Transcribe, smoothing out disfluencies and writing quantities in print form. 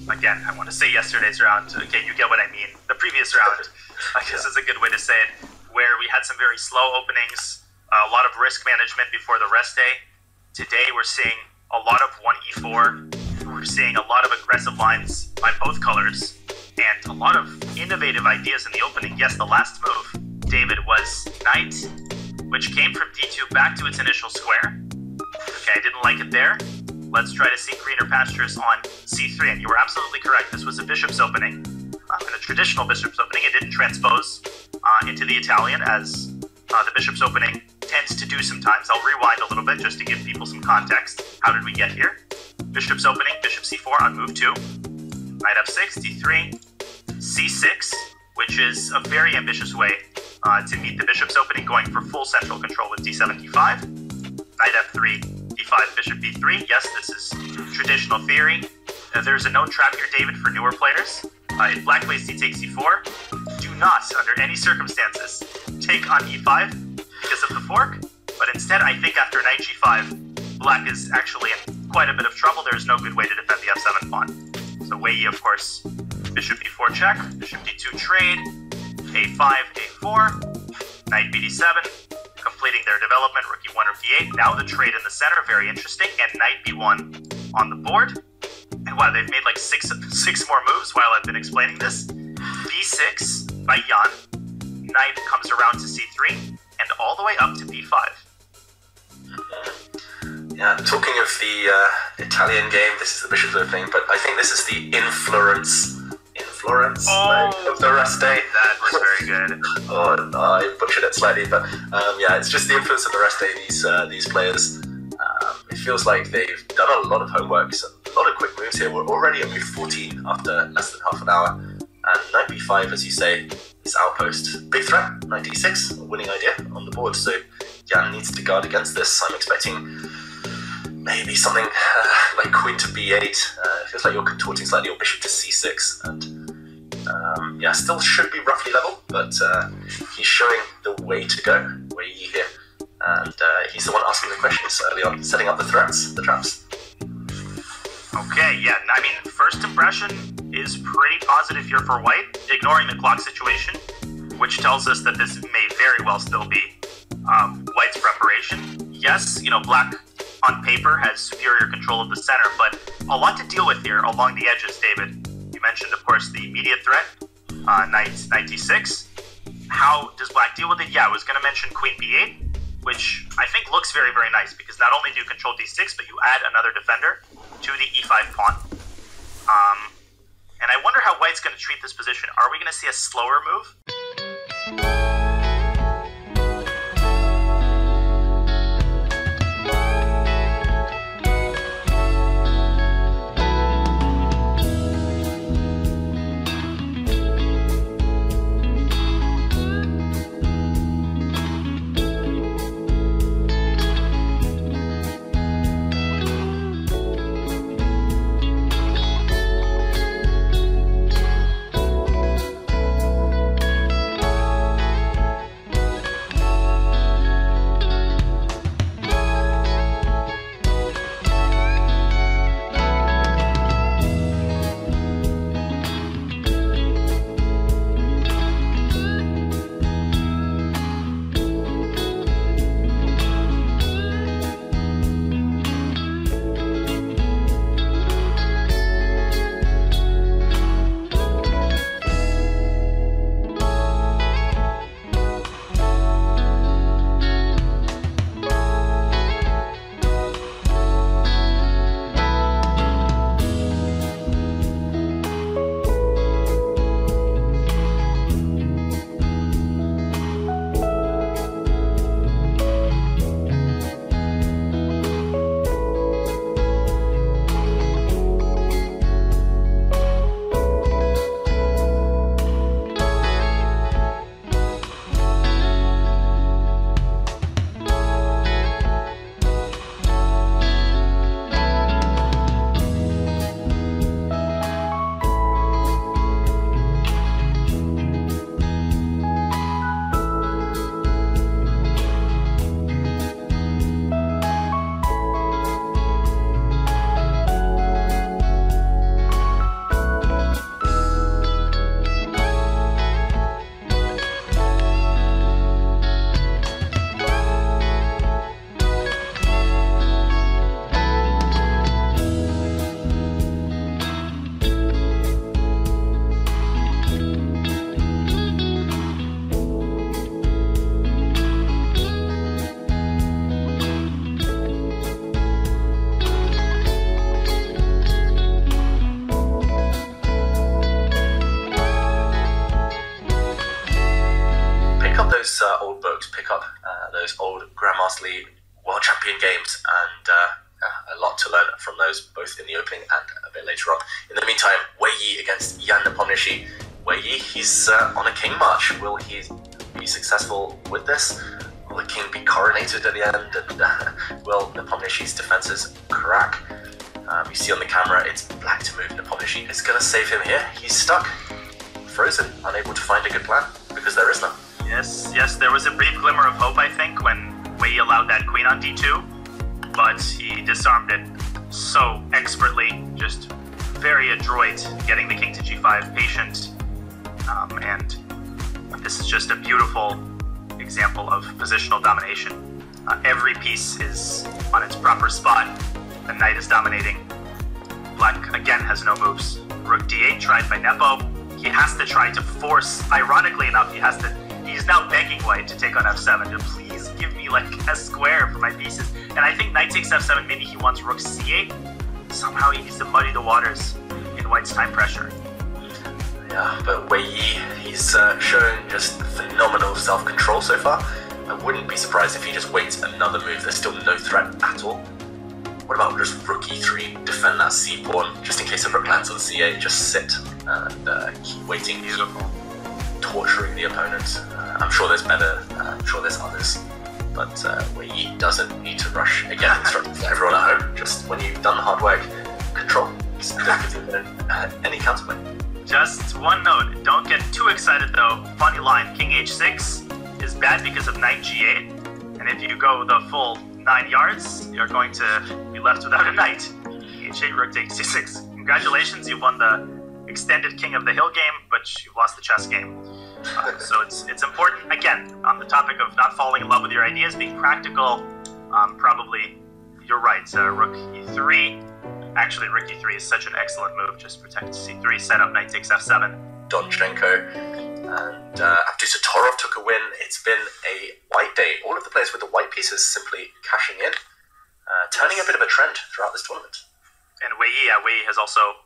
again, I want to say yesterday's round. Okay, you get what I mean. The previous round, I guess is a good way to say it, where we had some very slow openings, a lot of risk management before the rest day. Today we're seeing a lot of 1e4. We're seeing a lot of aggressive lines by both colors, and a lot of innovative ideas in the opening. Yes, the last move, David, was knight, which came from d2 back to its initial square. Okay, I didn't like it there. Let's try to see greener pastures on c3, and you were absolutely correct. This was a bishop's opening, and a traditional bishop's opening. It didn't transpose into the Italian, as the bishop's opening tends to do sometimes. I'll rewind a little bit just to give people some context. How did we get here? Bishop's opening, bishop c4 on move 2, knight f6, d3, c6, which is a very ambitious way to meet the bishop's opening, going for full central control with d7, d5, knight f3, d5, bishop b3. Yes, this is traditional theory. There's a known trap here, David, for newer players. If black plays d takes e4, do not, under any circumstances, take on e5 because of the fork, but instead I think after knight g5, black is actually in quite a bit of trouble. There's no good way to defend the f7 pawn. So Wei, of course, bishop b4 check, bishop d2 trade, a5, a4, knight bd7, completing their development, rook e1, rook e8. Now the trade in the center, very interesting, and knight b1 on the board. And wow, they've made like six more moves while I've been explaining this. b6 by Jan, knight comes around to c3, and all the way up to b5. Yeah, talking of the Italian game, this is the bishop's opening, but I think this is the influence of the rest day. That was very good. Oh, no, I butchered it slightly, but yeah, it's just the influence of the rest day. These players, it feels like they've done a lot of homework, so a lot of quick moves here. We're already at move 14 after less than half an hour, and knight b5, as you say, is outpost. Big threat, knight d6, a winning idea on the board, so Jan needs to guard against this. I'm expecting maybe something like queen to b8. It feels like you're contorting slightly, or bishop to c6, and yeah, still should be roughly level, but he's showing the way to go, Wei here, and he's the one asking the questions early on, setting up the threats, the traps. Okay, yeah, I mean, first impression is pretty positive here for White, ignoring the clock situation, which tells us that this may very well still be White's preparation. Yes, you know, Black on paper has superior control of the center, but a lot to deal with here along the edges, David. You mentioned, of course, the immediate threat, knight d6. How does Black deal with it? Yeah, I was going to mention queen b8, which I think looks very, very nice, because not only do you control d6, but you add another defender to the e5 pawn. And I wonder how White's going to treat this position. Are we going to see a slower move? pick up those old Grandmaster League World Champion games, and a lot to learn from those, both in the opening and a bit later on. In the meantime, Wijk against Jan Nepomniachtchi. Wijk, he's on a king march. Will he be successful with this? Will the king be coronated at the end? And will Nepomniachtchi's defenses crack? You see on the camera, it's black to move. Nepomniachtchi is going to save him here. He's stuck, frozen, unable to find a good plan, because there is none. Yes, there was a brief glimmer of hope, I think, when Wei allowed that queen on d2, but he disarmed it so expertly, just very adroit, getting the king to g5, patient, and this is just a beautiful example of positional domination. Every piece is on its proper spot. The knight is dominating. Black, again, has no moves. Rook d8 tried by Nepo. He has to try to force, ironically enough, he's now begging White to take on f7 to please give me like a square for my pieces. And I think knight takes f7, maybe he wants rook c8. Somehow he needs to muddy the waters in White's time pressure. Yeah, but Wei Yi, he's showing just phenomenal self-control so far. I wouldn't be surprised if he just waits another move. There's still no threat at all. What about just rook e3, defend that c pawn, just in case the rook lands on c8, just sit and keep waiting, keep torturing the opponent. I'm sure there's better, I'm sure there's others, but Wei Yi doesn't need to rush. Again, instructions for everyone at home, just when you've done the hard work, control. Just don't give the opponent any counterplay. Just one note, don't get too excited though. Funny line, king h6 is bad because of knight g8, and if you go the full 9 yards, you're going to be left without a knight. h8, rook takes c6. Congratulations, you won the extended King of the Hill game, but you lost the chess game. So it's important, again, on the topic of not falling in love with your ideas, being practical. Probably, you're right, rook e3. Actually, rook e3 is such an excellent move, just protect c3, set up knight takes f7. Donchenko and Abdusattorov took a win. It's been a white day. All of the players with the white pieces simply cashing in, turning a bit of a trend throughout this tournament. And Wei Yi has also